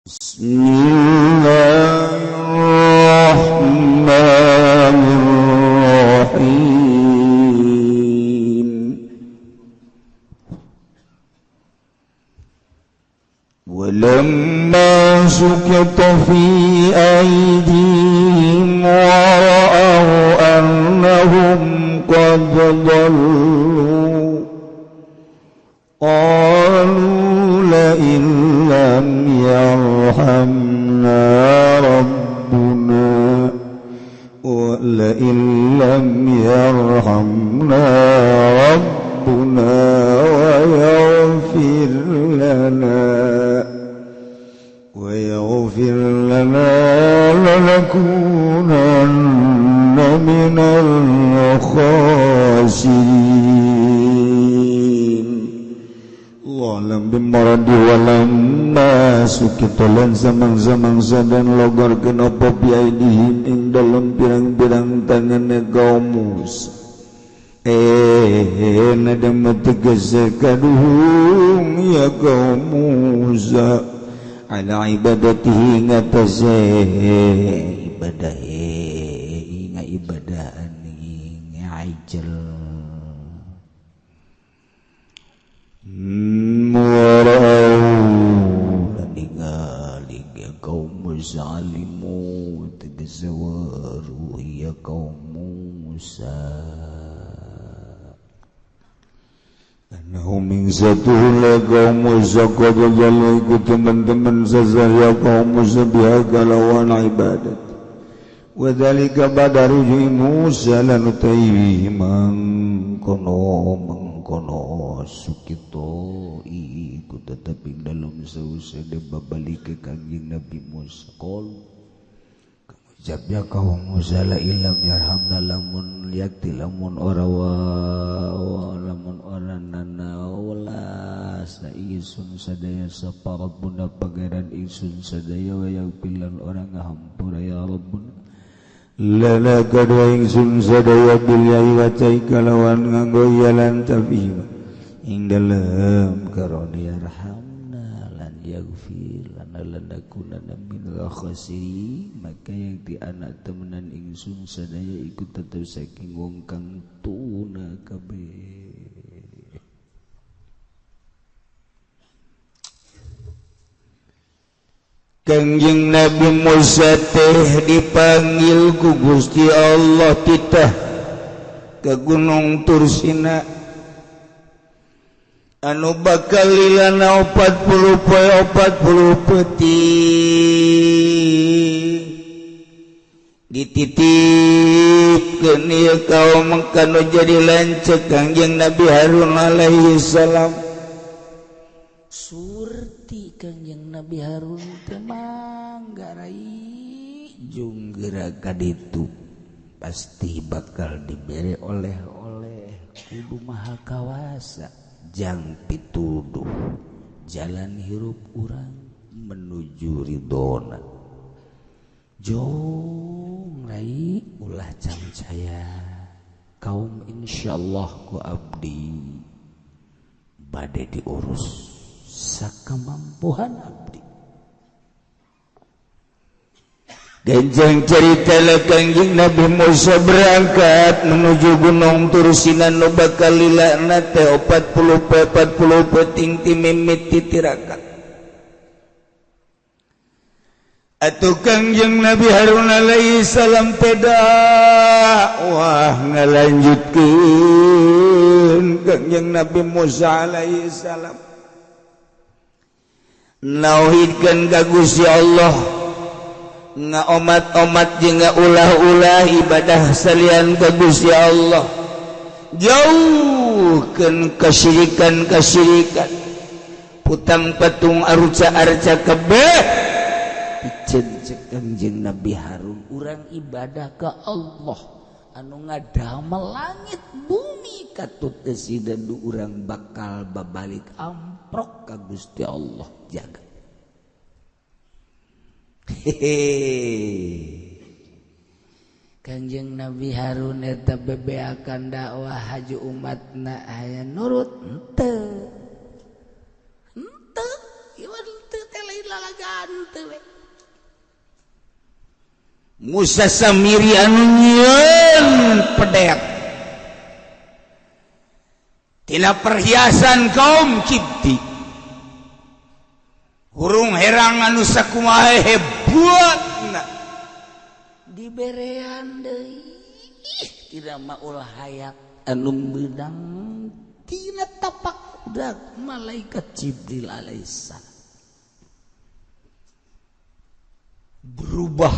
Bismillahirrahmanirrahim. Walamma sukita fi aydihim wa ra'aw annahum qad dhallu qalu la in lam yarhamna rabbuna wa la in lam yarhamna rabbuna wa yaghfir lana lanakunanna minal khasirin. Walam bimaradi walam masukitolan zaman-zaman sadan logorkeun apa biaidihim ing dalam pirang-pirang tanganna kaum Musa. Nadam tegese kaduhung ya kaum Musa ala ibadatihi ngatase ibadahe inga ibadahan inga ajal murau dan ningali ya kaum Musa alimu tegese waru ya kaum Musa Nahum satulah kaum Musa qadallu ikut teman-teman sesaya kaum Musa bihaga lawan ibadat wa dzalika ba'da rujui Musa lan utaihi mangkono sukito ikut tetapi dalam sausade babalik ke kanjeng Nabi Musa qol jabya kaum Musa la ilam yarhamna lamun yakti lamun lamun oranana wala sa isun sadaya saparat bunda pangeran isun sadaya wa yapilan orang ngahampura ya rabbuna lana kadwa ingsun sadaya billahi wa kalawan nganggo yalan tafima ing dalem karoni yarhamna lan yaghfir lana lanakunanna minal khasirin maka yang di anak temenan ingsun sadaya ikut tetap saking wong kang tuna kabeh. Kanjeng Nabi Musa teh dipanggil ku Gusti Allah titah ke Gunung Tursina anu bakal lilana 40 peti dititipkeun ieu kaum kanu jadi lanceuk Kanjeng Nabi Harun alaihi salam surti Kanjeng Nabi Harun teh manggarai junggera ka ditu pasti bakal dibere oleh-oleh kudu maha kawasa jang pituduh jalan hirup urang menuju ridona jong rai ulah cancaya kaum insyaallah ku abdi bade diurus sakamampuhan abdi Genjang cerita lah Kanjeng Nabi Musa berangkat menuju Gunung Tursina nu bakal lilana teh 40 peting ti mimit titirakan. Atuh Kanjeng Nabi Harun alaihi salam teh wah ngalanjutkeun Kanjeng Nabi Musa alaihi salam nauhidkeun ka Gusti Allah omat-omat jeung ulah-ulah ibadah salian ka Gusti Allah jauhkeun kasyirikan putang patung arca kabeh piceun cek Kanjeng Nabi Harun urang ibadah ka Allah anu ngadamel langit bumi katut desideun urang bakal babalik amprok ka Gusti Allah jaga Kanjeng Nabi Harun eta bebeakan dakwah haju umatna aya nurut henteu ieu henteu teh lain lalagan Musa Samiri anu nyieun pedet tina perhiasan kaum Kipti hurung herang anu sakumaha hebatna diberean deui tidak maul hayat anu meudang tina tapak budak malaikat Jibril alaihissalam berubah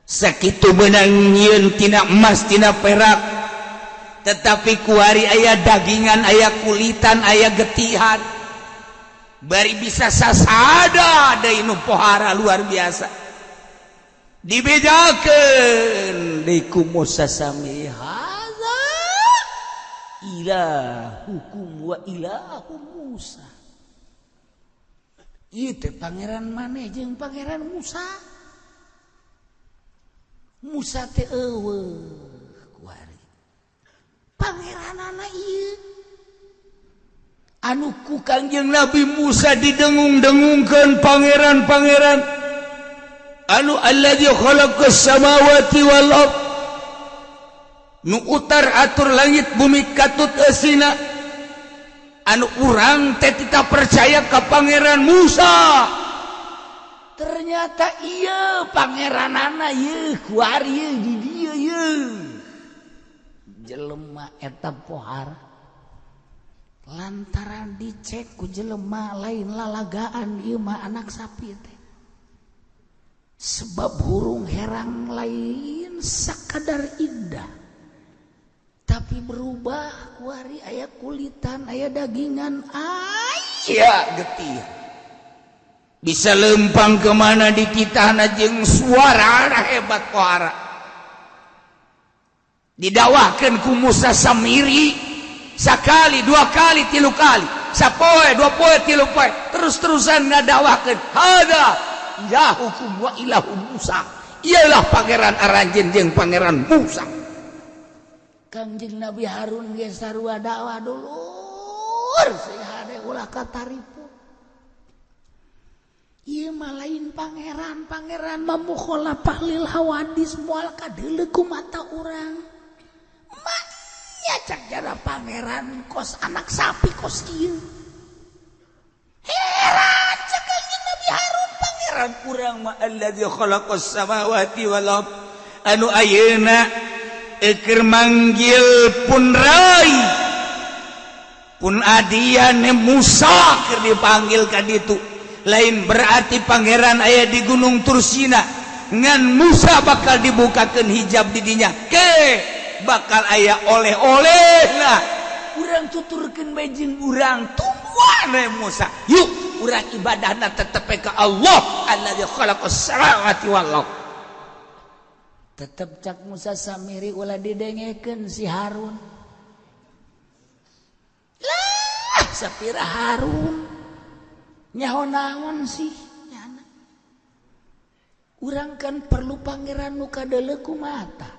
sakitu meunang nyieun tina emas tina perak tetapi kuari aya dagingan aya kulitan aya getihan bari bisa sasada deui nu pohara luar biasa dibedakeun deui ku Musa Samiri hadza ilahukum wa ilahu Musa ieu teh pangeran maneh jeung pangeran Musa Musa teh eueuh kuari pangeranana ieu anu ku Kangjeng Nabi Musa didengung-dengungkeun pangeran-pangeran anu alladzi khalaqas samawati wal ard nu utar atur langit bumi katut eusina anu urang teh tidak percaya ka pangeran Musa ternyata iya pangeranana ieu kuari ieu di dieu ieu jelema eta pohara lantaran dicek ku jelema lain lalagaan ieu mah anak sapi teh sebab hurung herang lain sakadar indah tapi berubah kuari aya kulitan aya dagingan aya getih bisa lempang kemana di kitana jeung suarana hebat pohara didawahkeun ku Musa Samiri sakali dua kali tilu kali sapoe dua poe tilu poe terus-terusan ngadawahkeun hada ilahukum wa ilahu Musa ialah pangeran aranjeun jeung pangeran Musa Kangjeng Nabi Harun ge sarua dakwah dulur sehade ulah kataripu ieu mah lain pangeran mamukhalafah lil hawadis moal kadeuleu ku mata urang nya cak jara pangeran kos anak sapi kos ieu heran cak Kangjeng Nabi Harun pangeran urang mah alladzi khalaqas samawati wal ard anu ayeuna keur manggil pun rai pun adian Musa keur dipanggil ka ditu lain berarti pangeran aya di Gunung Tursina ngan Musa bakal dibukakeun hijab di dinya ke bakal aya oleh-oleh nah urang tuturkeun bae jeung urang tungguan we Musa yuk urang ibadahna tetep ka Allah alladzi khalaqas samawati wal ard tetep cak Musa Samiri ulah didengekeun si Harun lah sapira Harun nyaho naon sih nyana urang kan perlu pangeran nu kadeuleu ku mata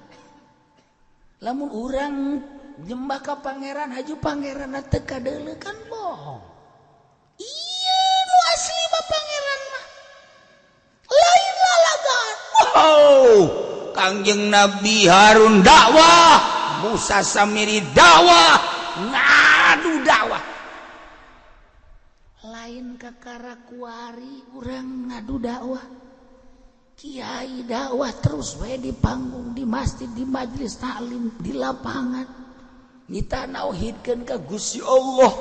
lamun urang nyembah ka pangeran haju pangeran teu kadeuleu kan bohong iya nu asli mah pangeran mah lain lalagaan wow Kangjeng Nabi Harun dakwah Musa Samiri dakwah ngadu dakwah lain kakara kuari urang ngadu dakwah kiai dakwah terus we di panggung di masjid di majelis taklim di lapangan kita nauhidkeun ka Gusti Allah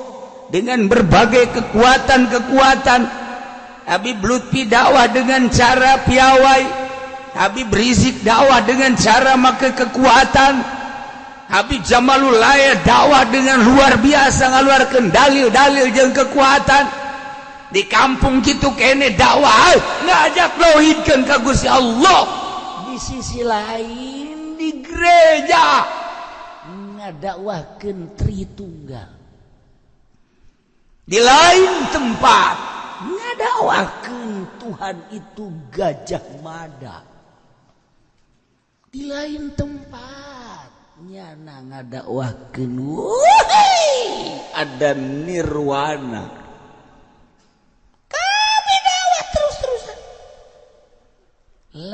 dengan berbagai kekuatan Habib Lutfi dakwah dengan cara piawai Habib Rizik dakwah dengan cara make kekuatan Habib Jamalul Laya dakwah dengan luar biasa ngaluarkeun dalil-dalil jeung kekuatan di kampung kitu kene dakwah ngajak tauhidkeun ka Gusti Allah di sisi lain di gereja ngadakwahkeun Tritunggal di lain tempat ngadakwahkeun Tuhan itu Gajah Mada di lain tempat nyana ngadakwahkeun ada nirwana kami dakwah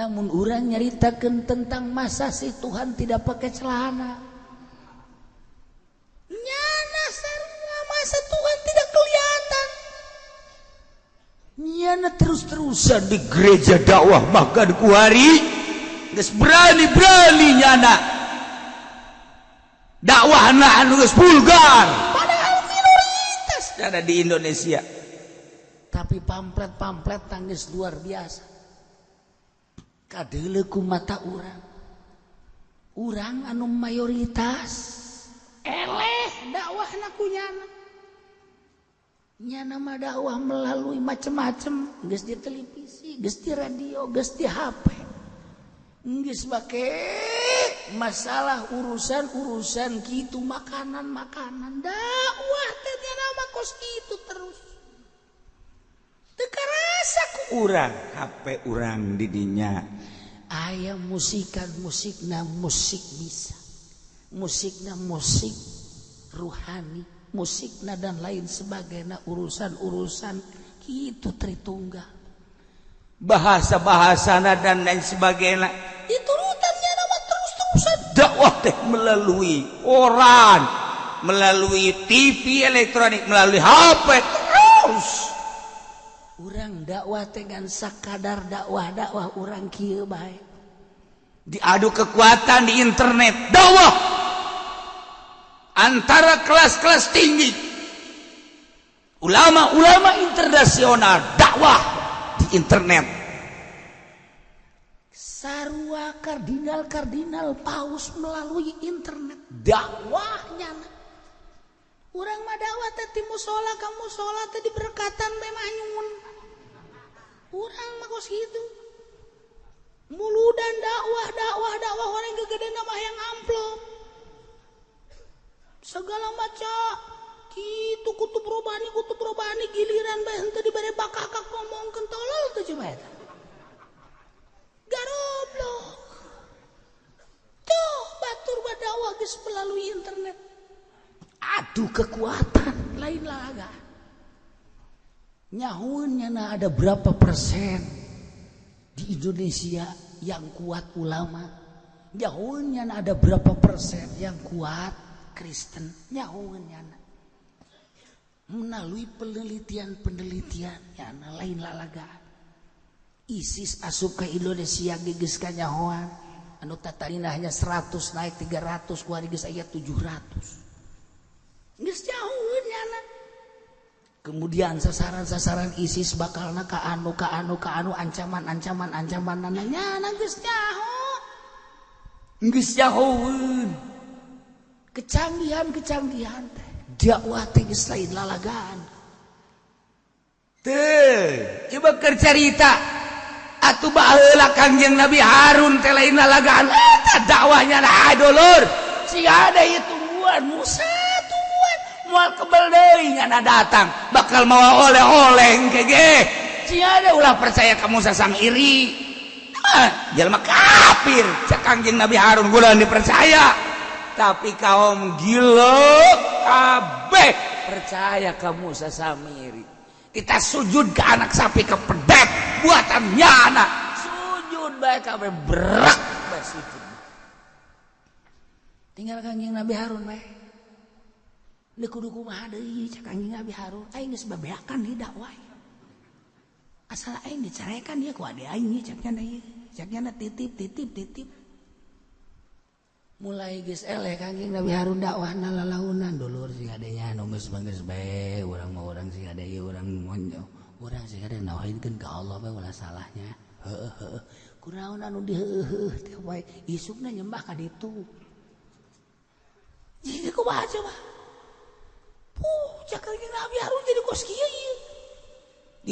lamun urang nyaritakeun tentang masa si Tuhan tidak pakai celana nyana sarua masa Tuhan tidak kelihatan nyana terus-terusan di gereja dakwah makan kuari geus berani-berani nyana dakwah anu geus vulgar padahal minoritas ada di Indonesia tapi pamflet tangis luar biasa kadeuleu ku mata urang anu mayoritas eleh dakwahna ku nyana mah dakwah melalui macam-macam geus di televisi geus di radio geus di HP geus make masalah urusan kitu makanan dakwah teh nyana mah kos kitu terus teu karasa ku urang HP urang di dinya aya musikna musik bisa musikna musik ruhani musikna dan lain sebagainya urusan kitu tritunggal bahasa-bahasana dan lain sebagainya diturutannya nama terus-terusan dakwah teh melalui koran melalui TV elektronik melalui HP terus urang dakwah teh ngan sakadar dakwah urang kieu bae diadu kekuatan di internet dakwah antara kelas-kelas tinggi ulama-ulama internasional dakwah di internet sarua kardinal paus melalui internet dakwahnya urang mah dakwah teh ti musola ka musola teh diberkatan memang nyun urang mah kos kitu muludan dakwah orang gegede mah yang amplop segala macam kitu kutub robani giliran bae henteu dibere bakakak ngomongkeun tolol teh coba eta garoblok tuh batur badakwah geus melalui internet adu kekuatan lain laga nyahuunnya ada berapa persen di Indonesia yang kuat ulama nyahuunnya ada berapa persen yang kuat Kristen nyahuunnya melalui penelitian yang lain lalaga ISIS asup ke Indonesia geus kanyahoan anu tatarina hanya 100 naik 300 kuari geus aya 700 geus nyahoeun nya kemudian sasaran ISIS bakalna ka anu ancaman nanya geus nyahoeun kecanggihan teh dakwah teh geus lain lalagaan teu coba keur carita atuh baheula Kangjeng Nabi Harun teh lain lalagaan eta dakwahnya nah dulur si ada ieu tungguan Musa tungguan moal kebel deui nyana datang bakal mawa oleh-oleh engke ge si ada ulah percaya ka Musa Samiri jalma kafir cak Kangjeng Nabi Harun gula dipercaya tapi kaum gila kabeh percaya ka Musa Samiri kita sujud ke anak sapi kepedet buatan nyana sujud bae kabeh berak bae sujud tinggal Kangjeng Nabi Harun bae deuk kudu kumaha deui cak Kangjeng Nabi Harun aing geus babeakan di dakwah asal aing dicarekan dia ku ade aing cak nya titip mulai geus eleh Kangjeng Nabi Harun dakwahna lalaunan dulur sing adanya anu geus bae urang mah urang sing ada ieu urang urang sing ada nawahinkeun ka Allah bae ulah salahnya heueuh kunaon anu diheueuh teh bae isukna nyembah ka ditu jadi kumaha coba cak Kangjeng Nabi Harun jadi kos kieu ieu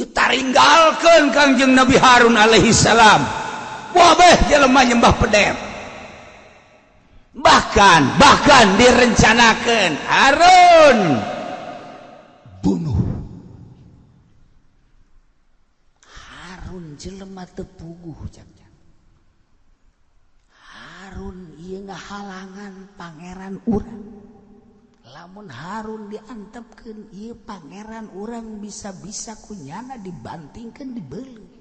ditaringgalkeun Kangjeng Nabi Harun alaihi salam wabeh jelema nyembah pedem bahkan direncanakan Harun bunuh Harun jelema teu puguh Harun ieu ngahalangan pangeran urang lamun Harun diantepkeun ieu pangeran urang bisa-bisa kunyana dibantingkeun dibeuleuh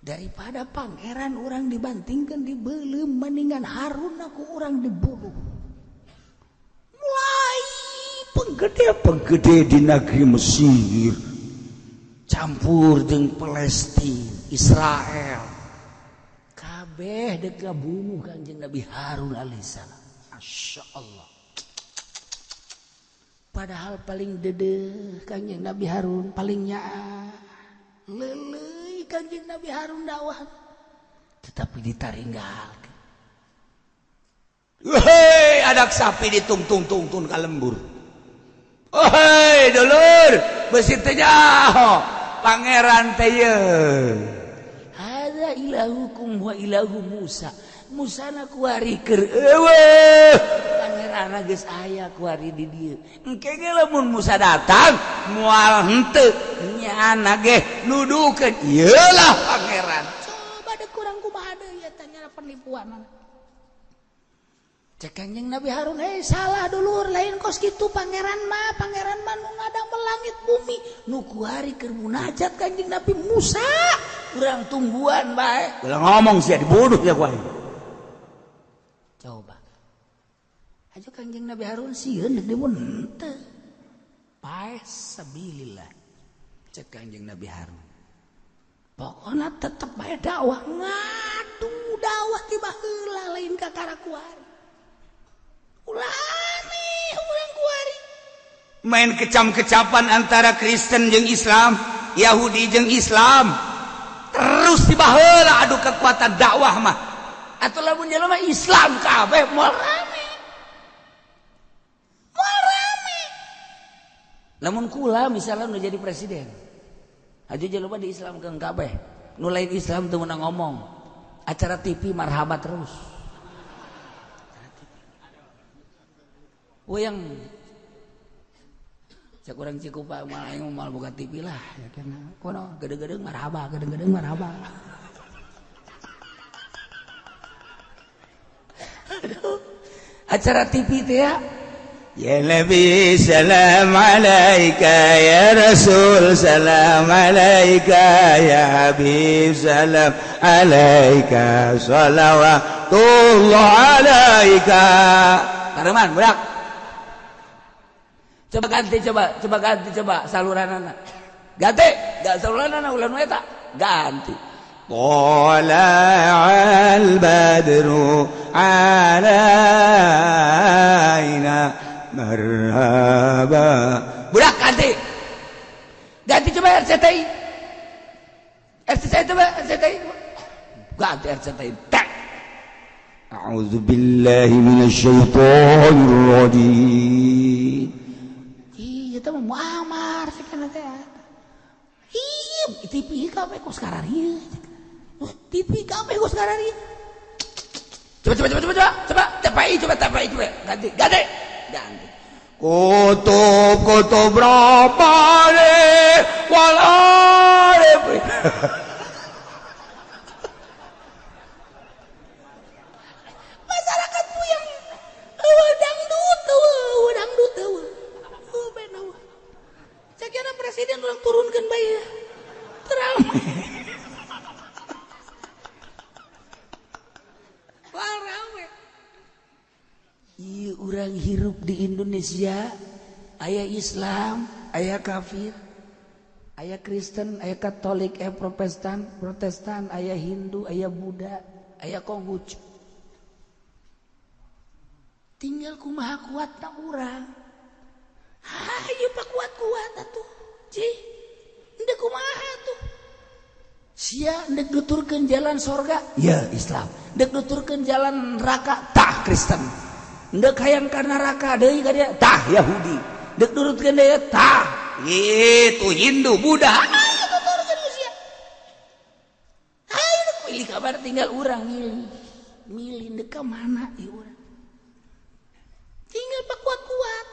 daripada pangeran orang dibantingkan dibelem mendingan Harun aku orang dibunuh. Mulai penggede di negeri Mesir campur jeung Palestina Israel kabeh dek ngabunuh Kanjeng Nabi Harun alaihissalam. Masya Allah. Padahal paling dedeh Kanjeng Nabi Harun paling nyaa lelei Kanjeng Nabi Harun dakwah tetapi ditaringgalkeun. Hei adak sapi ditungtung-tungtun ka lembur. Hei dulur besi teh nyaho pangeran teh yeuh. Hada ilahukum wa ilahu Musa. Musana kuari keur eueuh. Pangeran geus aya kuari di dieu. Engke ge lamun Musa datang moal henteu nyana ge nuduhkeun ieu lah pangeran. Coba deh kurang kumaha deui eta nya penipuan. Cek Kanjeng Nabi Harun, salah dulur lain kos kitu pangeran mah nu ngadang melangit bumi nu kuari keur munajat Kanjeng Nabi Musa. Urang tungguan bae. Ulah ngomong sia dibunuh ya kuari. Coba. Aja Kanjeng Nabi Harun sieun deuk dibunuh teu. Pae sabilillah. Cek Kanjeng Nabi Harun. Pokona tetep bae dakwah ngadu dakwah ti baheula lain ka karakuari. Ulani urang kuari main kecam-kecapan antara Kristen jeung Islam, Yahudi jeung Islam. Terus di baheula adu kekuatan dakwah mah. Atuh lamun jelema Islam kabeh moal rame. Moal rame. Lamun kula misalnya nu jadi presiden. Aja jelema di Islam keung kabeh. Nu lain Islam teu meunang ngomong. Acara TV marhabat terus. Yang cek urang Cikupa malah aing moal boga TV lah ya kana. Kono gede-gede marhaba, gede-gede marhaba. Acara TV teh ya Nabi salam alaika ya Rasul salam alaika ya Habib salam alaika salawatullah alaika. Kareman budak. Coba ganti saluranana. Ganti, enggak saluranana ulah nu eta. Ganti. Tala'al badru alaina marhaba. Budak ganti. Ganti coba RCTI. RCTI coba RCTI. Ganti RCTI. A'udzu billahi minasyaitonir rajim. Eta mah muamar sakana teh. Iya, TV kabeh kos kararieu. TV kabeh kos kararieu. Coba. Tapai. Ganti. Kutub rabbani wal arif. Masyarakat yang dangdut. Sakira presiden orang turunkan bayi teramai. Parame. Iya orang hirup di Indonesia, aya Islam, aya kafir, aya Kristen, aya Katolik, aya Protestan, aya Hindu, aya Buddha, aya Konghucu. Tinggal kumaha kuatna urang. Hayu pak kuat atuh. Cih. Endek kumaha atuh. Sia endek nuturkeun jalan sorga, ya Islam. Endek nuturkeun jalan neraka, tah Kristen. Endek hayang ka neraka deui ka dia, tah Yahudi. Endek nurutkeun deui tah itu Hindu, Buddha. Hayu nuturkeun sia. Hayu pilih kabar tinggal urang milih. Milih endek ka mana ieu urang. Tinggal pak kuat.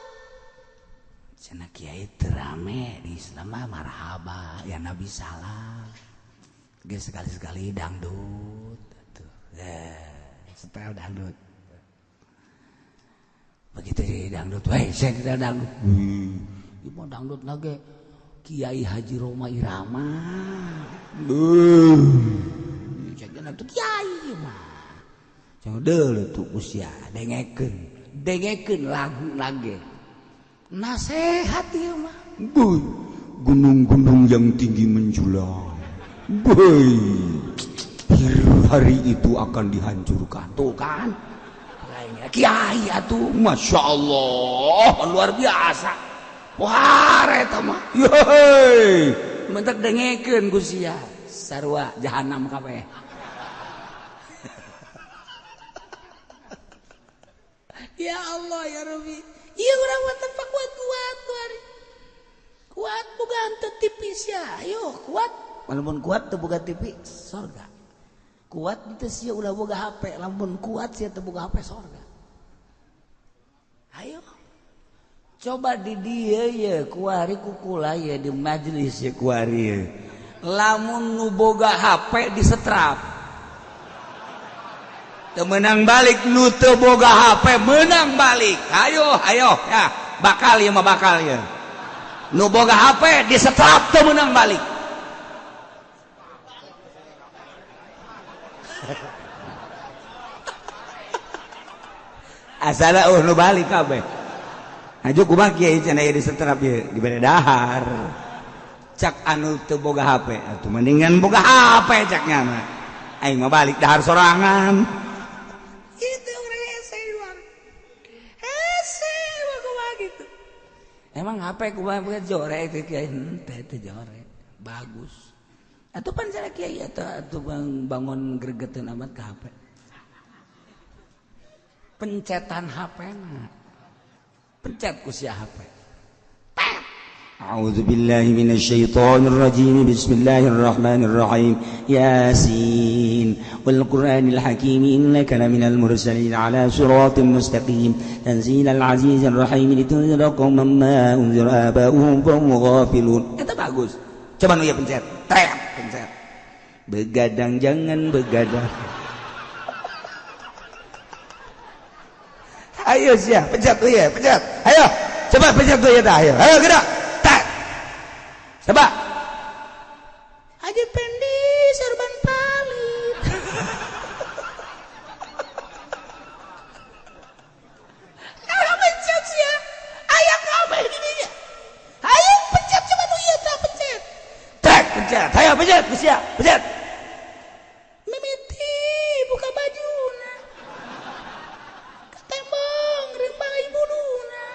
Cenah kiai terame di Islam mah marhaba ya Nabi salam. Geus sekali-sekali dangdut atuh. Setel dangdut. Begitu di dangdut, saya kita dangdut. Ieu dangdut lagi Kiai Haji Roma Irama. atuh kiai mah cenah deuleu tuh usia dengekeun lagu lage nasehat ieu mah boy gunung-gunung yang tinggi menjulang boy hari itu akan dihancurkan tuh kan lainnya kiai atuh Masya Allah luar biasa wah eta mah yeay mentek dengekeun ku sia sarua jahanam kabeh ya Allah ya Rabbi ieu urang mah teu kuat boga henteu tipis ya ayo kuat walaupun kuat teu boga TV surga kuat teu sia ulah boga HP lamun kuat sia teu boga HP surga ayo coba di dieu ye kuari kukula ye di majelis ye kuari ye lamun nu boga HP disetrap teu meunang balik nu teu boga HP meunang balik ayo ya bakal ya mah bakal ya nu boga HP disetrap teu meunang balik asana nu balik kabeh aju kumaha kiai cenah ieu disetrap ye dibere dahar cak anu teu boga HP atuh mendingan boga HP caknya mah aing mah balik dahar sorangan itu rese doang hese kumaha gitu emang HP kumaha jore itu kiai teh jore bagus atuh pan cara kiai atuh bangun gregeteun amat ka HP pencetan HP na pencet ku sia HP A'udzu billahi minasyaitonir rajim bismillahirrahmanirrahim yasin wal qur'anil hakim innaka laminal mursalin ala siratim mustaqim tanzilal azizir rahim litunzira qauman ma unzira aba'uhum fahum ghafilun eta bagus coba nu ieu pencet pencet begadang jangan begadang ayo sia pencet tuh ya pencet ayo coba pencet tuh ya dah ayo gerak tak coba aja pendi serban palit ayo pencet sia ayo kabeh gini ya ayo pencet coba tuh ya tak pencet tak pencet ayo pencet sia pencet mimiti buka bajuna ketembong rimbang ibu luna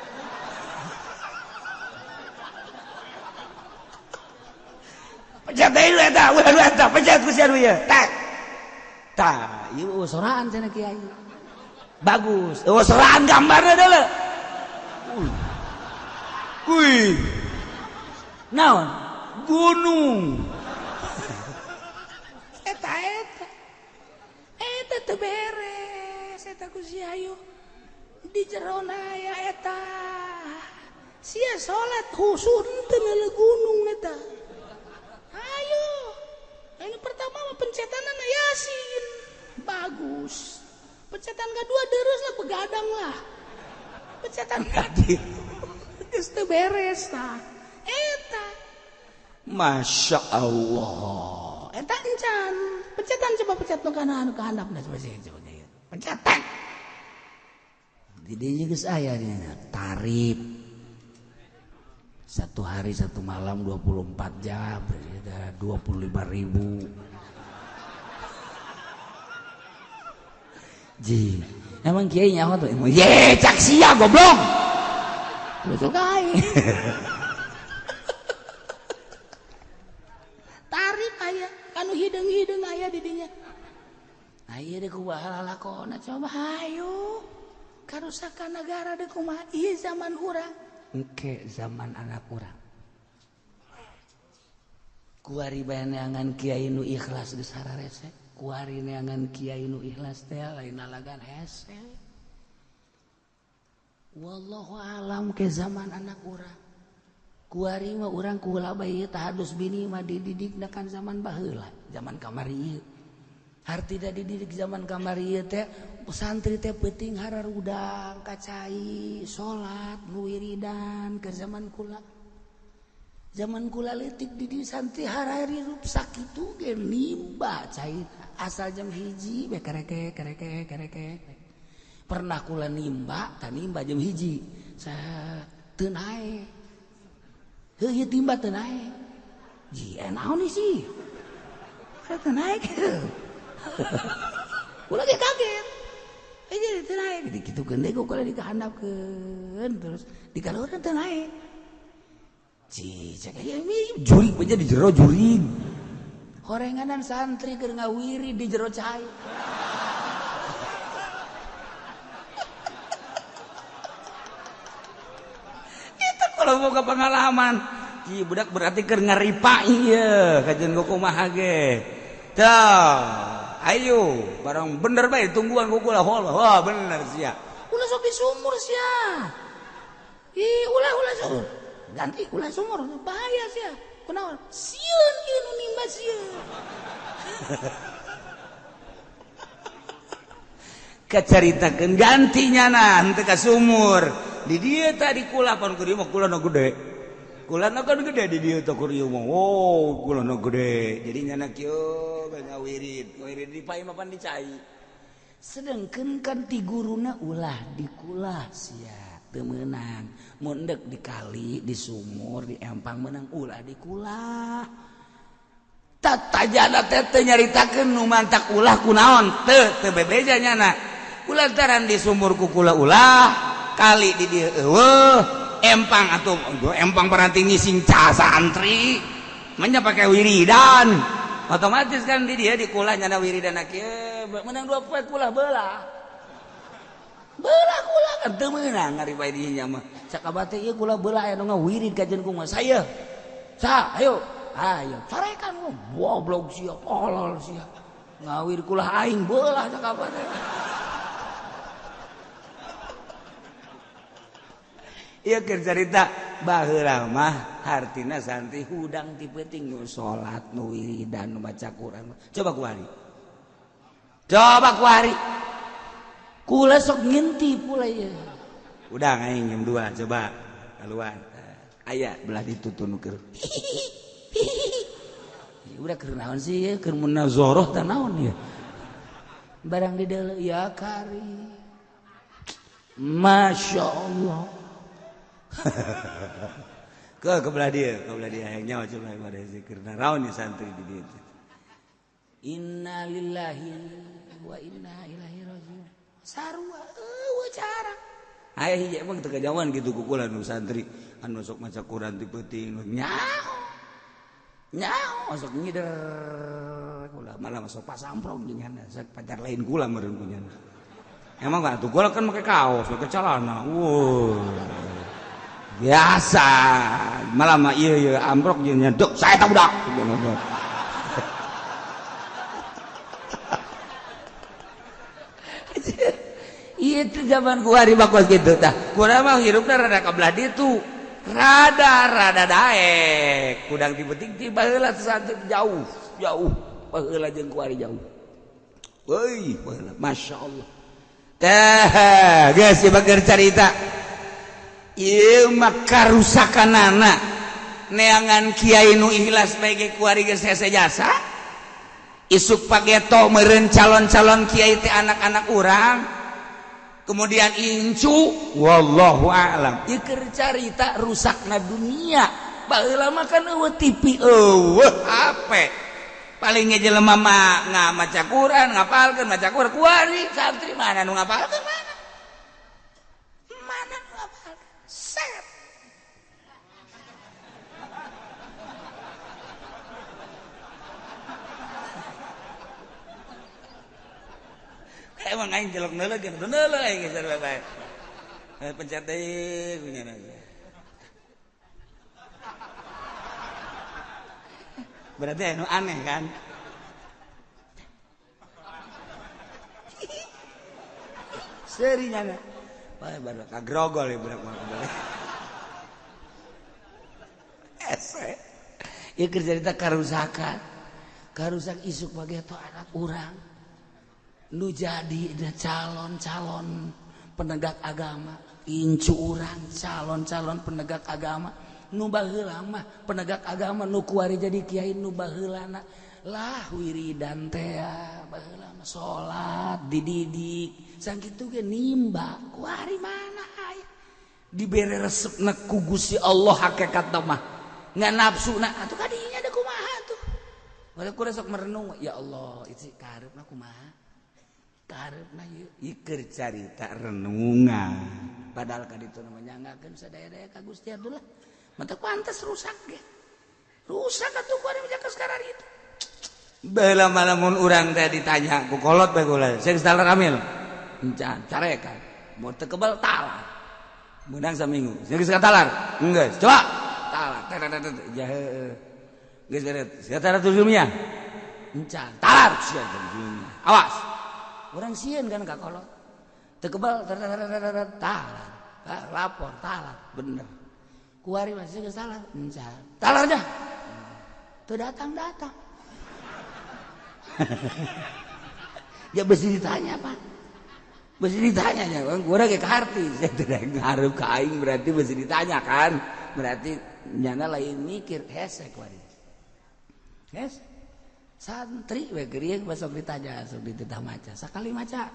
pencet dulu eta ulah eta pencet ku sia ya tak ieu soraan cenah kiai bagus soraan gambarna deuleu kuy naon gunung eta teu beres eta ku sia ayo di jerona aya eta sia salat khusyuk teu neuleuh gunung eta ayo ini pertama mah pencetan Yasin bagus pencetan kedua dereusna begadang lah pencetan kadieu geus teu beres tah eta Masya Allah eta encan pencetan coba pencet nu kana anu kahandapna coba pencet tek di dieu geus aya tarif satu hari satu malam 24 jam ada 25.000 ji emang kiai nyaho tuh ye cak sia goblok betul kai tarif aya anu hideung-hideung aya di dinya aya deh kumaha lalakona coba hayu karusakan negara deh kumaha ieu zaman urang engke zaman anak urang kuari bae neangan kiai nu ikhlas geus hararese kuari neangan kiai nu ikhlas teh lain nalagan hese wallahu alam ke zaman anak urang kuari mah urang kula bae tahadus bini mah dididikna kan zaman baheula zaman kamari ieu hartida dididik zaman kamari ieu teh santri teh penting hararudang kacai salat nu wiridan ke zaman kula leutik di santri harari rup sakitu ge nimba cai asal jam hiji kereke pernah kula nimba jam hiji saya teu nae heuh timba teu nae ji naon sih saya teu nae kula ge kaget jadi teu nae kitu deui kula dikahandapkeun terus dikaluhurkeun teu nae ji cek jurig aja di jero jurig horenganan santri keur ngawiri di jero cai itu kalau boga pengalaman ji budak berarti keur ngaripa ieu kajian kumaha ge tah ayo barang bener bae tungguan ku lah wah bener sia ulah sok di sumur sia ulah sumur ganti ulah sumur bahaya sia kunaon sieun ieu nu nimba sieun kacaritakeun gantinya na henteu ka sumur di dieu tadi kula pan keur mah kula nu gede kulana kan gede di dieu teh keur mah oh kula nu gede jadi nyana kieu ngawirid di pai mapan dicai sedengkeun kan ti guruna ulah dikulah sia teu meunang mun deuk di kali di sumur di empang meunang ulah dikulah tatajana teh teu nyaritakeun nu mantak ulah kunaon teu bebeja nyana kulantaran di sumur ku kula ulah kali di dieu eueuh empang atuh empang paranti ngising ca santri manya pake wiridan otomatis kan di dia dikulah nyana wiridan kieu meunang 2 poe kulah belah kula kan teu meunang ngari bae di nya mah sakabate ieu kula belah aya nu ngawirid kajen kumaha saya ayo sarekan lu goblok sia tolol sia ngawir kula aing belah sakabate ieu keur carita baheula mah hartina santri hudang ti peuting nu salat nu wiridan nu maca Quran coba kuari kula sok ngintip pula ieu udang aing jam 2 coba kaluan aya belah ditutu nu keur udah keur naon sih ieu keur munazarah teh naon ieu barang di deuleu ya kari masyaallah ke belah dia yang nyawa coba pada zikir naon nih santri di dieu inna lillahi wa inna ilaihi rajiun sarua cara aya hiji emang teu kajawan kitu ku kula nu santri anu sok maca Quran ti peuting nyaho sok ngider kula malah masuk pasamprong jeung hana sak pacar lain kula meureun punyana emang gak tuh kula kan make kaos make celana biasa malah mah iya amprok jeung nyedok saya tak budak iya itu zaman kuari bakos gitu tah kurang mah hirupna rada kabelah ditu rada daek kudang tibeting tiba heula santri jauh baheula jeung kuari jauh euy baheula masyaallah tah geus bager carita ieu mah karusakanana neangan kiai nu ikhlas bae kuari geus hese jasa isuk pageto meureun calon-calon kiai teh anak-anak urang kemudian incu wallahu a'lam ieu keur carita rusakna dunia baheula mah kan eueuh TV eueuh hape palingnya jelema mah ngamaca Quran ngapalkeun maca Quran kuari santri mana nu ngapalkeun mana nu ngapalkeun set emang aing jelok neuleuh geus neuleuh aing geus bae pencet deui kunyana berarti anu aneh kan serinya bae badak kagrogol ya budak mah ese ieu keur cerita karusakan karusak isuk bageto anak urang nu jadi calon-calon penegak agama incu urang calon-calon penegak agama nu baheula mah penegak agama nu kuari jadi kiai nu baheulana lah wiridan teh baheula mah salat dididik sakitu ge nimba ku ari mana aya dibere resepna ku Gusti Allah hakikatna mah ngan nafsuna atuh kadinya da kumaha tuh bade kudu sok merenung ya Allah itu kareupna kumaha kareupna ieu keur carita renungan padahal kaditu namanya nyanggakeun sadaya-daya ka Gusti Abdullah mah teu pantes rusak ge rusak atuh ku ari menjaga sekarang itu baheula malamun urang teh ditanya ku kolot bae kula Syekh Talar Kamil encan carekan mun teu kebal talak menang saminggu Syekh Talar enggeus coba talak ya heueuh geus beres Syekh Turjumnya encan talar sia Turjumnya awas urang sieun kan ka kolot teu kebal talak lapor talak bener ku ari mah Syekh Talar encan talar dah teu datang ya besi ditanya Pak besi ditanya ya urang ge kaharti saya teh ngarep ka aing berarti besi ditanya kan berarti nyana lain mikir hese ku ari hes santri we geureug besok ditanya sok dititah maca sakali maca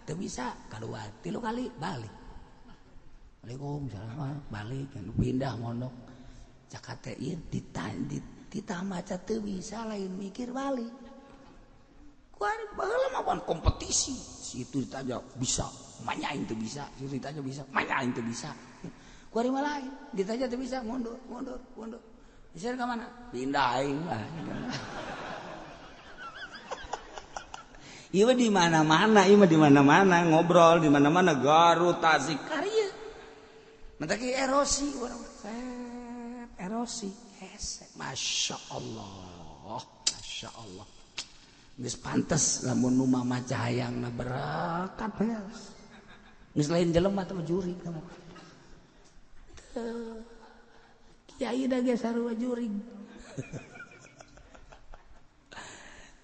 teu bisa kaluar 3 kali balik Waalaikumsalam balik pindah mondok cak teh ieu dititah maca teu bisa lain mikir balik kuari baheula mah kompetisi si itu ditanya bisa manyain teu bisa si itu ditanya bisa manyain teu bisa kuari mah lain ditanya teu bisa mundur bisa ka mana pindah aing lah ieu di mana-mana ngobrol di mana-mana Garut Tasik karya mata ki erosi urang erosi hese masyaallah geus pantes lamun nu mamaca hayangna berkat beres geus lain jelema teh jurig kamu kiai da ge sarua jurig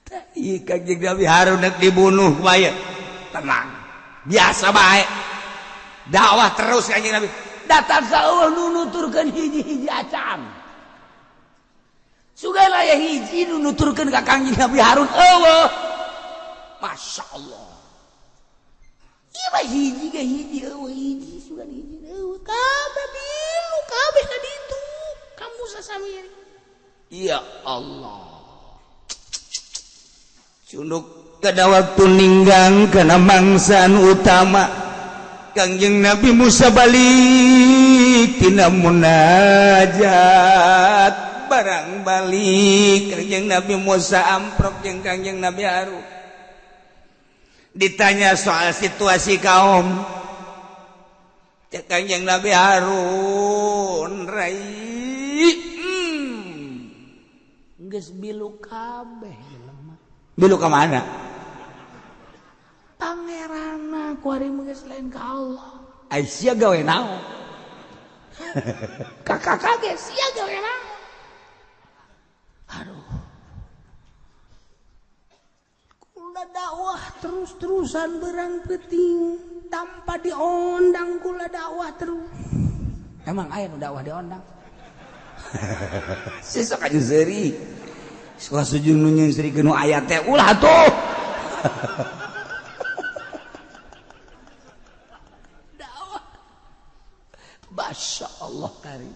tah ieu Kangjeng Nabi Harun nek dibunuh bae tenang biasa bae dakwah terus Kangjeng Nabi datang ka Allah nu nuturkeun hiji-hiji acan sugana ya hiji nu nuturkeun ka Kangjeng Nabi Harun eueuh masyaallah ieu mah hiji ge hiji eueuh hiji sugana hiji eueuh kabeh bilu kabeh ka ditu kamu sasamiri ya Allah cunduk kada waktu ninggang kana mangsan utama Kangjeng Nabi Musa balik tina munajat barang balik Kangjeng Nabi Musa amprok jeung Kangjeng Nabi Harun ditanya soal situasi kaum cek Kangjeng Nabi Harun rai geus bilu kabeh bilu ka mana pangeranna ku ari mah geus lain ka Allah ai sia gawe naon kakak ge sia gawe naon aduh kula dakwah terus-terusan berang penting tanpa diondang kula dakwah terus emang aya nu dakwah diondang sesok aja seuri suka sujud nu nyeusrikeun nu aya teh ulah atuh dakwah masyaallah karim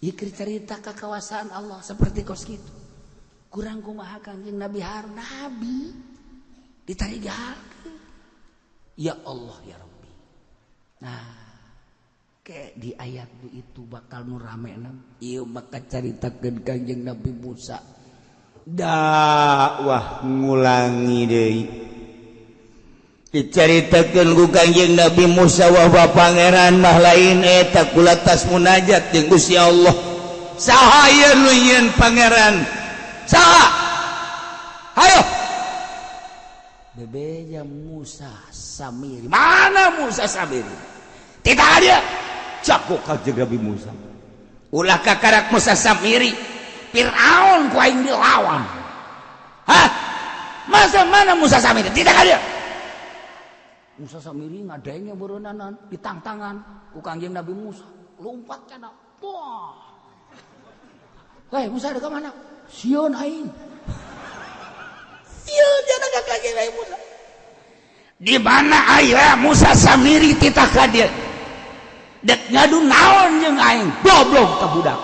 ieu cerita kekuasaan Allah seperti kos kitu. Kurang kumaha Kangjeng Nabi Harun nabi ditarigakeun. Ya Allah ya Rabbi. Nah, kayak di ayat itu bakal nu ramena ieu bakal caritakeun Kangjeng Nabi Musa. Dakwah ngulangi deui. Dicaritakeun ku Kangjeng Nabi Musa wah pangeran mah lain eta kulatas munajat jeung Gusti Allah. Saha ieu nu ieun pangeran? Saha? Hayo. Bebeja Musa Samiri. Mana Musa Samiri? Tidak ada. Cakok Kangjeng Nabi Musa. Ulah kakarak Musa Samiri. Firaun ku aing dilawan. Hah? Masa mana Musa Samiri? Tidak ada. Musa Samiri ngadenge beureunanan ditangtangan ku Kangjeng Nabi Musa. Lompat kana. Wah. Hei Musa ada ke mana? Sieun aing. Musa. Di mana aya Musa Samiri titah ka dieu? Dek ngadu naon jeung aing goblok ka budak.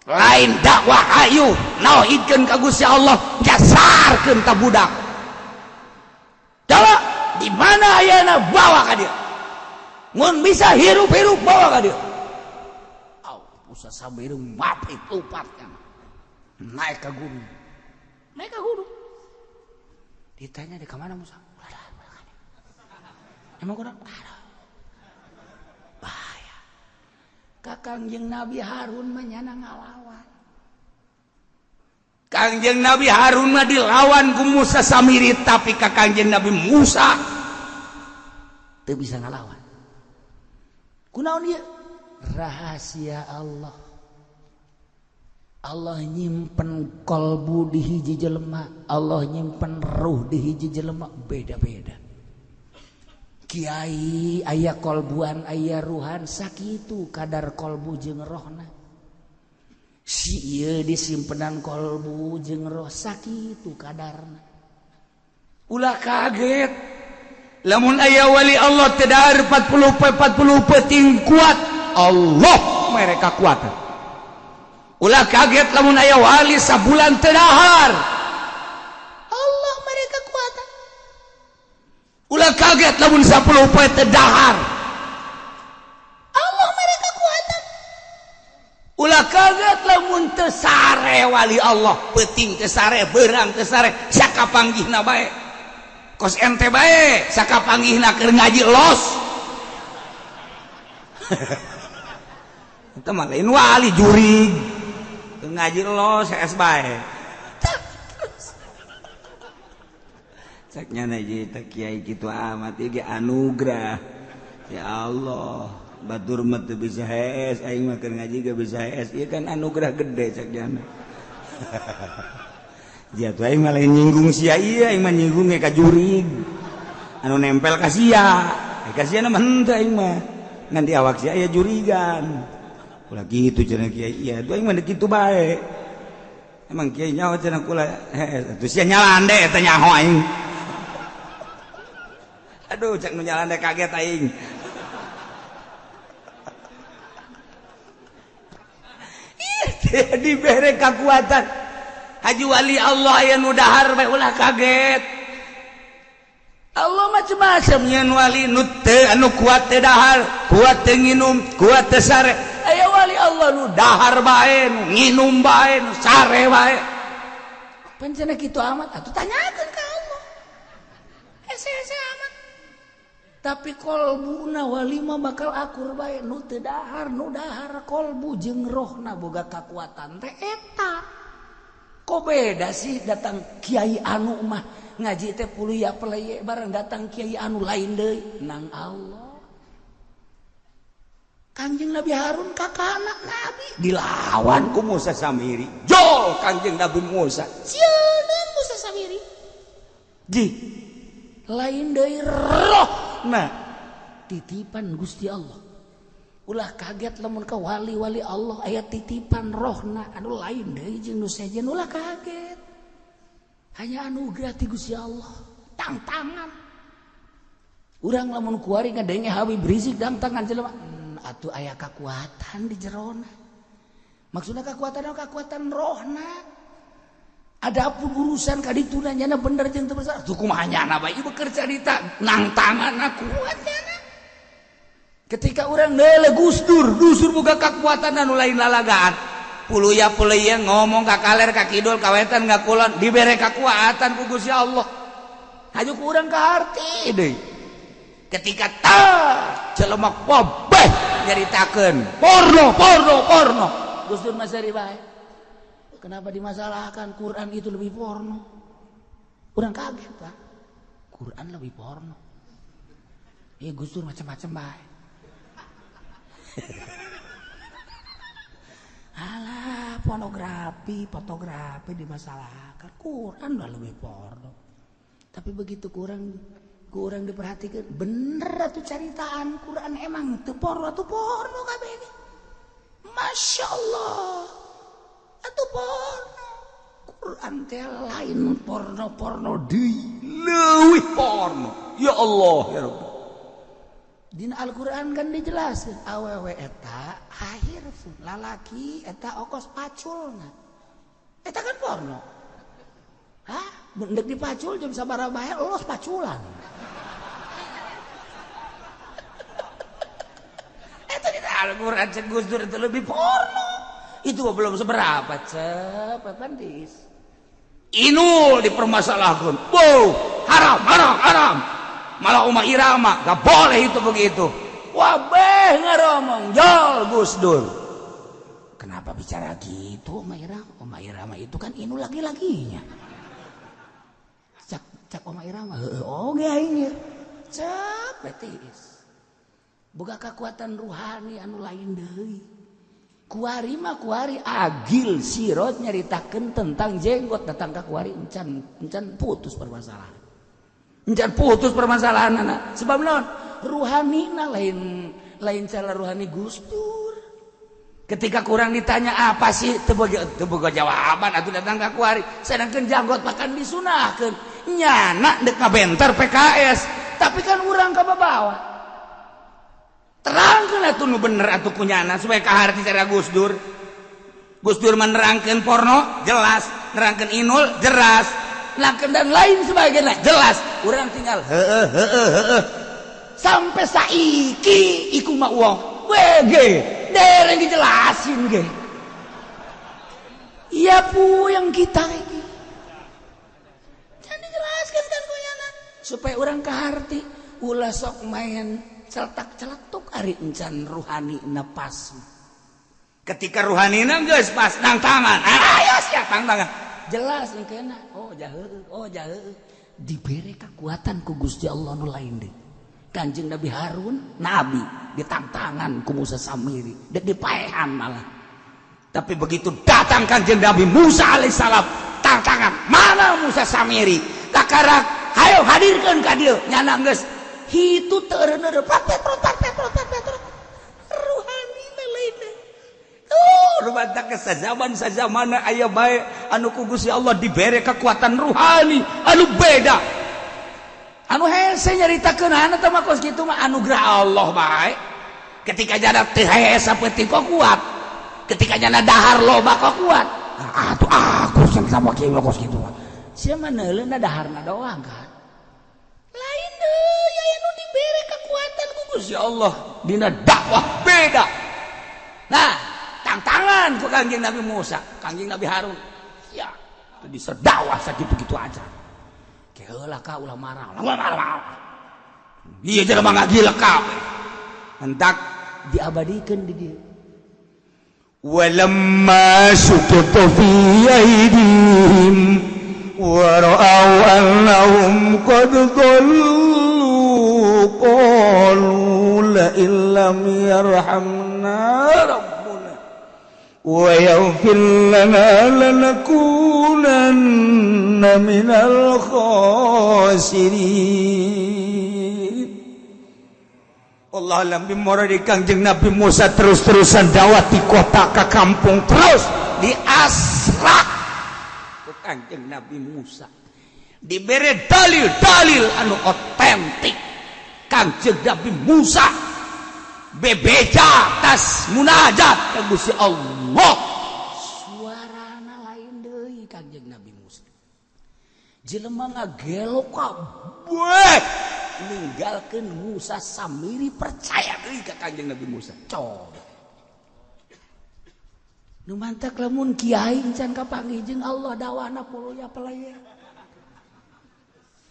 Lain dakwah hayu nauhidkeun ka Gusti Allah jasarkeun ka budak. Coba di mana ayana bawa ka dieu? Mun bisa hirup-hirup bawa ka dieu. Musa Samiri mapit lupatnya. Naik ke gunung. Ditanya di kemana Musa? Emang kurang? Bahaya. Kangjeng Nabi Harun menyana ngalawan. Kangjeng Nabi Harun mah dilawan ku Musa Samiri, tapi Kangjeng Nabi Musa teu bisa ngalawan. Kunaon ieu? Rahasia Allah. Allah nyimpen kolbu di hiji jelema, Allah nyimpen ruh di hiji jelema, beda-beda. Kiai aya kolbuan aya ruhan sakitu kadar kolbu jeung rohna. Si ieu disimpenan kolbu jeung roh sakitu kadarna. Ulah kaget lamun aya wali Allah teu dahar 40 peuting kuat, Allah mereka kuat. Ulah kaget lamun aya wali sabulan teu dahar, Allah mereka kuat. Ulah kaget lamun 10 poe teu dahar, Allah mereka kuat. Ulah kaget lamun teu sare wali Allah, peuting teu sare, beurang teu sare, sakapanggihna bae. Kos ente bae, sakapanggihna keur ngaji los. Eta mah lain wali jurig. Ngaji los es bae. Ceknya naji tak kiai kitu amat ieu anugerah. Ya Allah, batur mah teu bisa hees, aing mah keur ngaji ge bisa hees. Ieu kan anugerah gede ceknya. Jatuh aing mah lain nyinggung sia ieu, aing mah nyinggung ka jurig. Anu nempel ka sia. Ka sia mah henteu aing mah. Ngan di awak sia aya jurigan. Ulah gitu cenah kiai. Iya, tuh aing mah kitu bae. Emang kiai nyaho cenah kula heeh, atuh sia nyalande eta nyaho aing. Aduh, cek nu nyalande kaget aing. Iya, dibere kekuatan. Haji wali Allah aya nu dahar bae ulah kaget. Allah macam-macam nyeun wali nu teu anu kuat teu dahar, kuat teu nginum, kuat teu sare. Aya wali Allah nu dahar bae, nu nginum bae, nu sare bae. Pancena kitu amat, atuh tanyakeun ka Allah. Ese-ese amat. Tapi kolbuna wali mah bakal akur bae, nu teu dahar, nu dahar kolbu jeung rohna boga kakuatan teh eta. Kok beda sih datang kiai anu mah ngaji teh puluya peleye bareng datang kiai anu lain deui nang Allah. Kanjeng Nabi Harun kakana Nabi dilawan ku Musa Samiri. Jol Kanjeng Nabi Musa. Sieun Musa Samiri. Ji lain deui rohna titipan Gusti Allah. Ulah kaget lamun ka wali-wali Allah aya titipan rohna anu lain deui jeung nu sejen ulah kaget. Hanya anugerah ti Gusti Allah. Tangtangan. Urang lamun kuari ngadenge hawi berisik dangtangan jelema. Atuh aya kekuatan di jerona. Maksudna kekuatan rohna. Adapun urusan kaditu nyana bener jeung teu bener. Atuh kumaha nyana bae ieu keur carita nang tanganna kuat nyana. Ketika orang neule Gusdur boga kekuatan anu lain lalagaan. Puluya ngomong ka kaler ka kidul ka wetan ka kulon dibere kekuatan ku Gusti Allah. Haju ku urang ka harti deui. Ketika jelema pobeh nyaritakeun porno. Gusdur mah sari bae. Kenapa dimasalahkan Quran itu lebih porno? Urang kaget, Pak. Quran lebih porno. Gusdur macam-macam bae. Alah, fotografi dimasalahkan. Quran udah lebih porno. Tapi begitu kurang diperhatikan, bener atuh caritaan Quran emang teu porno kabeh ini. Masya Allah, atuh porno. Quran teh lain porno deui leuwih porno ya Allah ya Rabbi dina Al-Qur'an kan dijelaskeun awewe eta hairfu lalaki eta okos paculna eta kan porno hah beundek dipacul jeung sabaraha bae los paculan eta dina Al-Qur'an cek Gus Dur itu lebih porno itu belum seberapa cepet bandis inul dipermasalahkan wow haram malah Umar Irama gak boleh itu begitu wabeh ngaromong jol Gus Dur kenapa bicara gitu Umar Irama itu kan inul lagi-laginya cak Umar Irama oke aing cepet tis boga kekuatan ruhani anu lain deui kuari agil sirot nyaritakeun tentang jenggot datang ka kuari encan putus permasalahan anak sebab naon ruhanina lain cara ruhani Gus Dur ketika kurang ditanya apa sih teu boga jawaban atuh datang ka kuari sedangkeun janggot makan disunahkeun nyana dek ngabenter PKS tapi kan urang ka bawah terangkan atuh nu bener atuh kunyana supaya kaharti cara Gus Dur menerangkan porno jelas nerangkan inul jelas nerangkan dan lain sebagainya jelas urang tinggal sampai saiki iku mah uang wege dereng dijelasin ge iya puyeng kita iki jangan dijelaskan kan kunyana supaya urang kaharti ulah sok main celetak-celetuk ari encan ruhani napas ketika ruhani na geus pas nang tangan ayo sia tang tangan jelas engkeuna oh jaheuh dibere kekuatan ku Gusti Allah nu lain deui Kanjeng Nabi Harun nabi ditantang ku Musa Samiri dek dipaehan malah tapi begitu datang Kanjeng Nabi Musa alaihissalam tantangan mana Musa Samiri takarak hayo hadirkeun ka dieu nyana geus itu tereuneureup petrot ruhani lain rubata ke sajaman aya bae anu ku Gusti Allah dibere kekuatan ruhani anu beda anu hese nyaritakeunana teh mah kos kitu mah anugerah Allah bae ketika jana teu hese saeutik kok kuat ketika jana dahar loba kok kuat atuh aku sing sama kieu kos kitu mah sia mah neuleuna daharna doang kan lain deui aya nu dibere kekuatan ku Gusti Allah dina dakwah beda nah tantangan ku Kanjeng Nabi Musa Kanjeng Nabi Harun ya teu bisa dakwah sakitu-kitu aja keheula ka ulah marah ieu jelema ngagila kabeh hendak diabadikeun di dieu walamma suqita fi aidihim ورأوا أنهم قد ضلوا قالوا لئن لم يرحمنا ربنا ويغفر لنا لنكونن من الخاسرين Allah alam bimora di Kangjeng Nabi Musa terus-terusan dakwah di kota ke kampung terus di asrak Kanjeng Nabi Musa diberi dalil-dalil anu otentik Kanjeng Nabi Musa bebeja tas munajat ka Gusti Allah suarana lain deui Kanjeng Nabi Musa jelema ngagelo kabeh ninggalkeun Musa Samiri percaya deui ka Kanjeng Nabi Musa coba nu mantak lamun kiai can kapanggih jeung Allah dawana puluh ya pelaya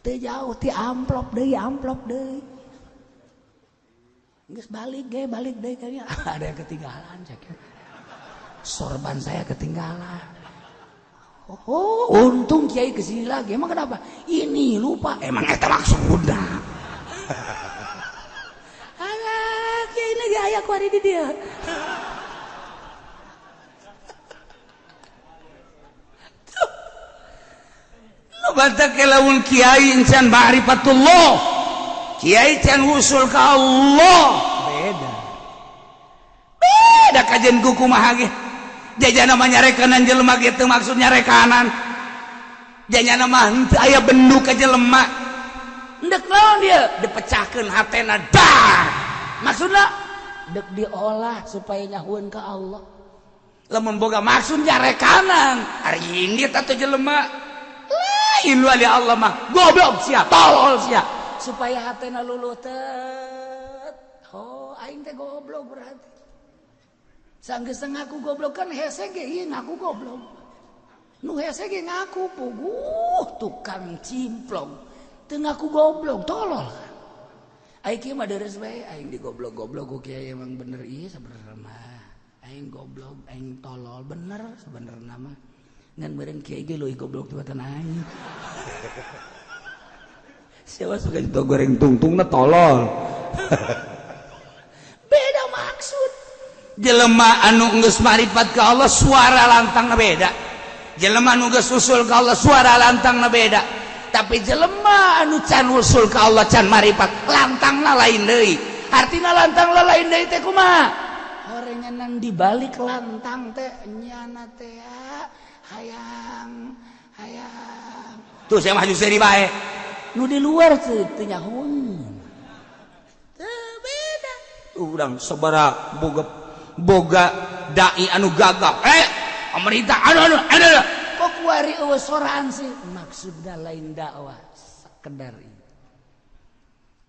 teu jauh ti amplop deui geus balik deui kayaknya ada yang ketinggalan cek sorban saya ketinggalan oh untung kiai kesini lagi emang kenapa ini lupa emang eta maksudna alah kiai lagi aya ku ari di dieu Bata kelawun kiai insan ma'rifatullah kiai can usul ka Allah beda kajen kuku mah ge jajana mah nyarekanan jelema kitu maksudnya rekanan janya nama aya benduk aja lemak ndek naon dia dipecahkeun hatena dah maksudna dek diolah supaya nyahueun ka Allah lamun boga maksud jarekanan ari ini tatu jelema lain wali Allah mah goblok sia tolol sia supaya hatena luluh teh oh aing teh goblok berarti sanggeus ngaku goblok kan hese ge ieu ngaku goblok nu hese ge ngaku puguh tukang cimplong teu ngaku goblok tolol aing kieu mah deres bae aing digoblok-goblok ku kieu emang bener ieu sabenerna mah aing goblok aing tolol bener sebenarnya mah ngan meureun kieu ge leuwih goblok tibatan aing siapa suka itu goreng tungtungna tolol beda maksud jelema anu geus marifat ka Allah suara lantangna beda jelema anu geus usul ka Allah suara lantangna beda tapi jelema anu can usul ka Allah can marifat lantangna lain deui artina lantangna lain deui teh kumaha horenganan dibalik lantang teh nyana teh hayang tuh saya maju seri bae nu di luar teh nyahoun teu beda urang sabaraha boga dai anu gagap pemerintah anu kok kuari eueuh soraan sih maksudna lain dakwah sekedar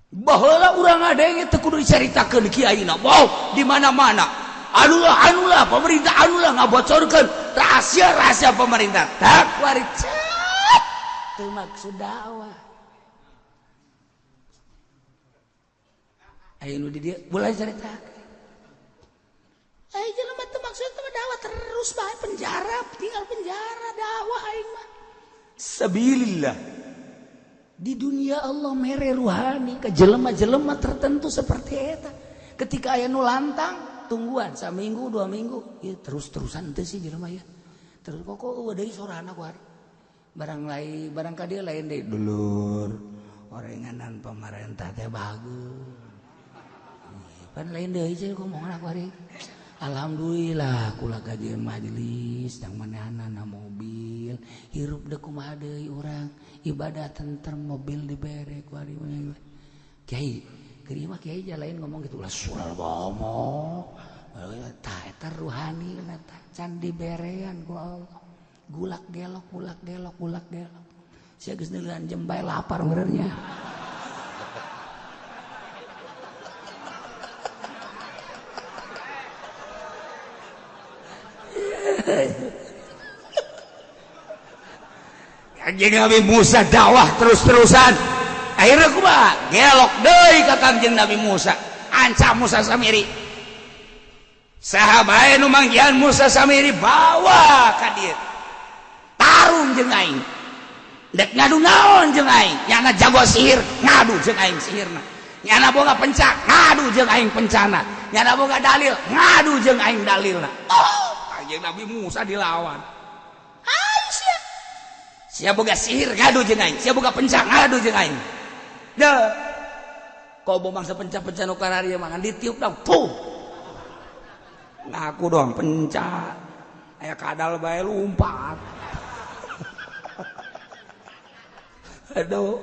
baheula urang adenge teu kudu dicaritakeun kiaina wow di mana-mana anulah pemerintah anulah ngabocorkeun rahasia pemerintah tak kuari cet teu maksud dakwah aya nu di dieu mulai caritakeun jelema teu maksud teh dakwah terus bae penjara tinggal penjara dakwah aing mah sabilillah di dunia Allah mere ruhani ke jelema-jelema tertentu seperti eta ketika aya nu lantang tungguan saminggu 2 minggu ya terus-terusan teu sih jelema ya terus kok eueuh deui sorana ku hari barang ka dieu lain deui dulur orenganan pemerintah teh bagus pan lain deui sih ngomongna ku hari alhamdulillah kula kajian majelis yang manehna mobil hirup deuk kumaha deui urang ibadah tentrem mobil dibere ku ari kiai kieu mah kiai jalain ngomong gitu ulah sural bomo tah eta ruhani eta can diberean ku Allah gulak gelok sia geus neuleun jembae lapar benernya Kanjeng Nabi Musa dakwah terus-terusan akhirnya kumaha gelok deui ka Kanjeng Nabi Musa ancam Musa Samiri saha bae nu manggihan Musa Samiri bawa ka dieu tarung jeung aing dek ngadu naon jeung aing nyana jago sihir ngadu jeung aing sihirna nyana boga penca ngadu jeung aing pencana nyana boga dalil ngadu jeung aing dalilna Kanjeng Nabi Musa dilawan sia boga sihir ngadu jeung aing sia boga penca ngadu jeung aing deuh kau bomangsa penca-penca nu kararieu mangan ditiup dah puh ngaku doang penca aya kadal bae lumpat aduh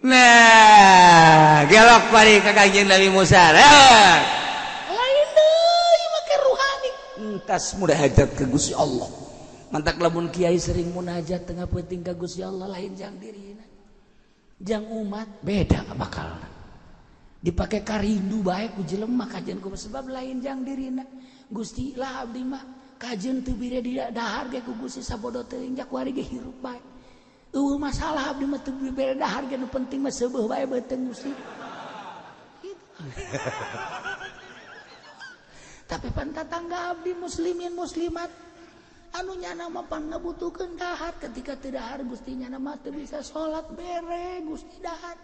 nah gelok bari ka Kanjeng Nabi Musa lain deui make ruhani entas munajat ke Gusti Allah mantak lamun kiai sering munajat tengah penting ka Gusti Allah lain jang dirina jang umat beda bakalna dipake karindu bae ku jelema kajen ku sebab lain jang dirina Gusti lah abdi mah kajen teu bire di dahar ge ku Gusti sabodo teuing jak wari ge hirup bae eueuh masalah abdi mah teu bire dahar ge nu penting mah seubeuh bae beuteung Gusti tapi pantatangga abdi muslimin muslimat anu nyana mah pan ngabutuhkeun dahar ketika teu dahar Gusti nyana mah teu bisa salat bere Gusti dahar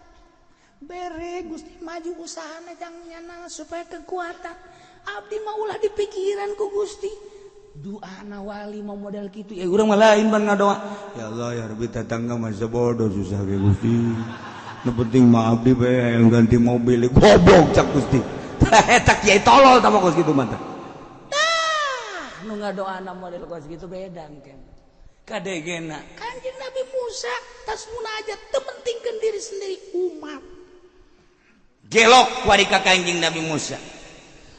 bere Gusti maju usahana jang nyana supaya kekuatan abdi mah ulah dipikiran ku Gusti doana wali mah model kitu ya urang mah lain ban ngadoa ya Allah ya Rabbi tatangga mah sabodo susah ge Gusti nu penting mah abdi bae yang ganti mobil goblok cak Gusti eta kiai tolol tah pokos kitu mah nu ngadoana model kos gitu beda engke kadegena Kanjeng Musa tas munajat tementingkeun diri sendiri umat gelok wari ka Kanjeng Nabi Musa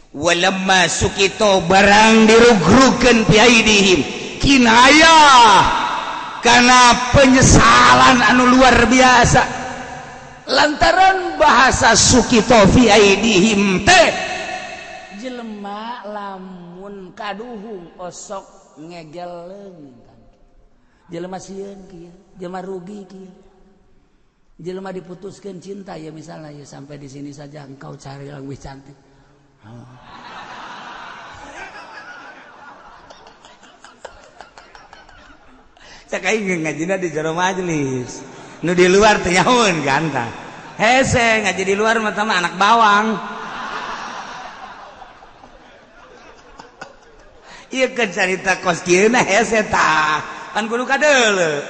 walamma sukito barang dirugrukeun fi aidihim kinayah kana penyesalan anu luar biasa lantaran bahasa sukito fi aidihim teh jelema lamun kaduhung osok ngegeleung jelema sieun kieu jelema rugi kieu jelema diputuskeun cinta ya misalnya ya sampai di sini saja engkau cari yang lebih cantik Sakai ngajina di jero majelis nu di luar teh nyahoun kan tah hese ngaji di luar mah anak bawang ieu ke carita kos kieu na hese tah pan kudu kadeuleu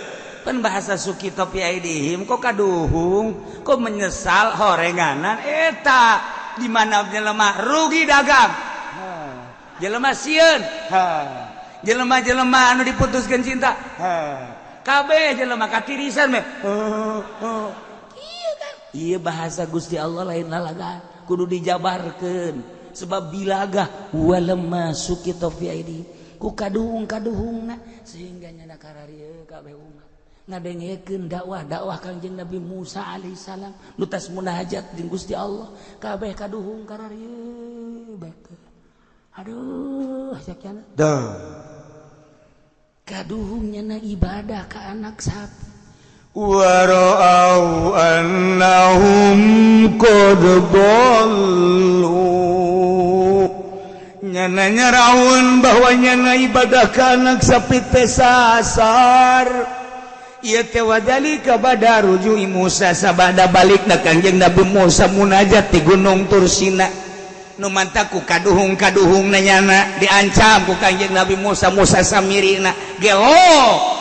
pan bahasa sukito fi aidihim kok kaduhung kok menyesal horenganan eta di mana jelema rugi dagang jelema sieun jelema-jelema anu diputuskeun cinta kabeh jelema katirisan meh iya kan ieu bahasa Gusti Allah lain lalagan kudu dijabarkeun sebab bilagah walamma sukito fi aidi ku kaduhung-kaduhungna sehingga nyana kararieu kabeh umat ngadengekeun dakwah Kanjeng Nabi Musa alaihi salam nu tas munajat jeung Gusti Allah kabeh kaduhung kararieu bae aduh sakiana kaduhungnya na ibadah ke anak sapi wara'au annahum qad dhallu nyana nyaraun bahwa nyana ibadah ke anak sapi teh sasar ieu teh wadalika bada rujui Musa sabada balikna Kanjeng Nabi Musa munajat di Gunung Tursina nu mantaku kaduhung nanyana diancam ku Kanjeng Nabi Musa samirina gelo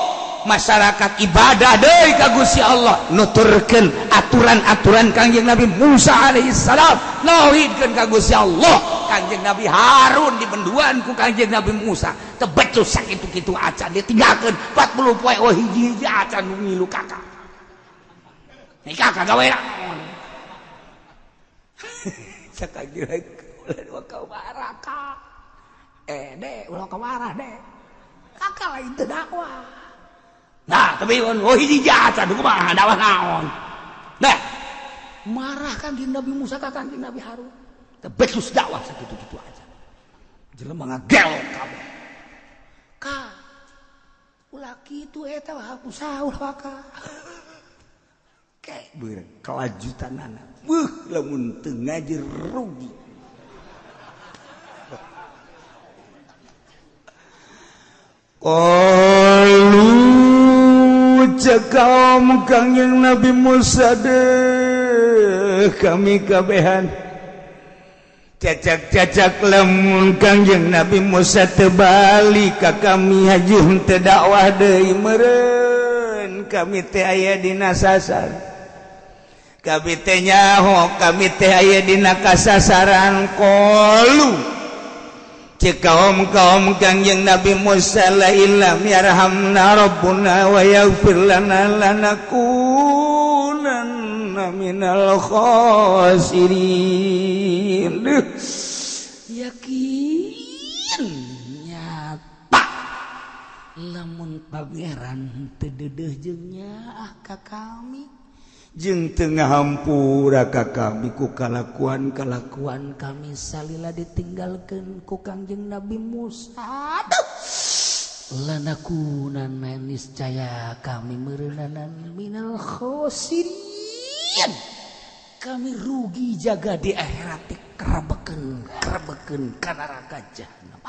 masyarakat ibadah deui ka Gusti Allah nuturkeun aturan-aturan Kanjeng Nabi Musa alaihi salam nauhidkeun ka Gusti Allah Kanjeng Nabi Harun dibenduan ku Kanjeng Nabi Musa teu becus sakitu-kitu acan ditinggalkeun 40 poe oh hiji-hiji acan nu ngilu kakak ni kakak gawe sakajeuh ulah kawaraka dek ulah kawarah dek kakak lain teu dakwah nah tapi oh hiji acan kumaha dakwah naon nah marah Kanjeng Nabi Musa ka Kanjeng Nabi Harun teu becus dakwah sakitu-kitu aja jelema ngagelok kabeh ka ulah kitu eta usaha ulah ka kayak kelanjutanana lamun teu ngaji rugi qalu cakaom Kanjeng Nabi Musa deh kami kabehan cacak-cacak lamun Kanjeng Nabi Musa teu bali ka kami hajuh teu dakwah deui meureun kami teh aya dina sasar kami teh nyaho kami teh aya dina kasasaran qalu cek kaum Kanjeng Nabi Musa la illam yarhamna rabbuna wa yaghfir lana lanakunanna minal khasirin yakin nyata lamun pangeran teu deudeuh jeung nyaah ka kami jeung teu ngahampura ka kami ku kalakuan kami salila ditinggalkeun ku Kanjeng Nabi Musa lanakunanna niscaya kami meureunanan minal khosirin kami rugi jaga di akhirat kerabekeun ka neraka jahanam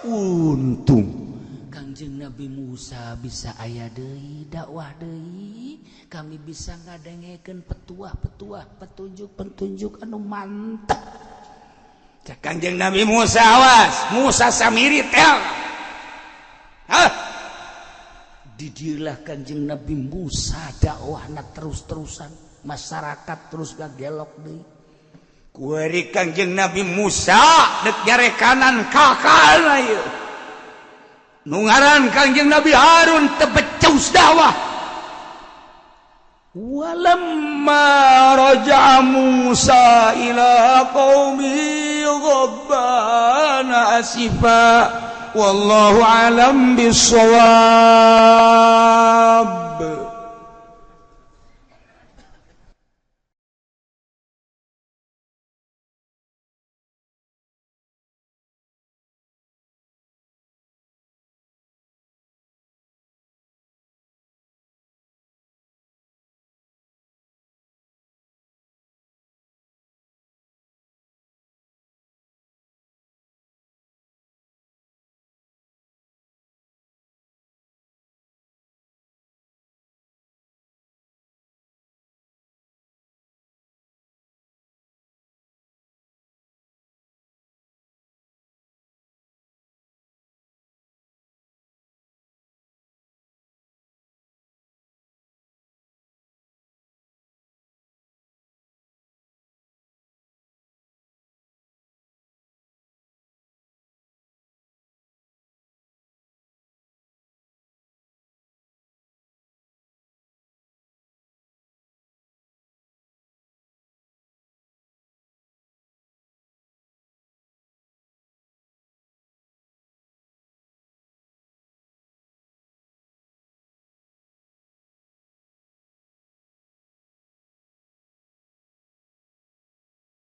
untung Kanjeng Nabi Musa bisa aya deui dakwah deui kami bisa ngadengekeun petuah-petuah petunjuk-petunjuk anu mantap cek Kanjeng Nabi Musa awas Musa samiri tel didieulah Kanjeng Nabi Musa dakwahna terus-terusan masyarakat terus gagelok deui kuari Kanjeng Nabi Musa dek jarekanan kakana ieu nu ngaran Kanjeng Nabi Harun teu becus dakwah walamma raja'a Musa ila qaumi ghabbana asifa wallahu alam bissawab.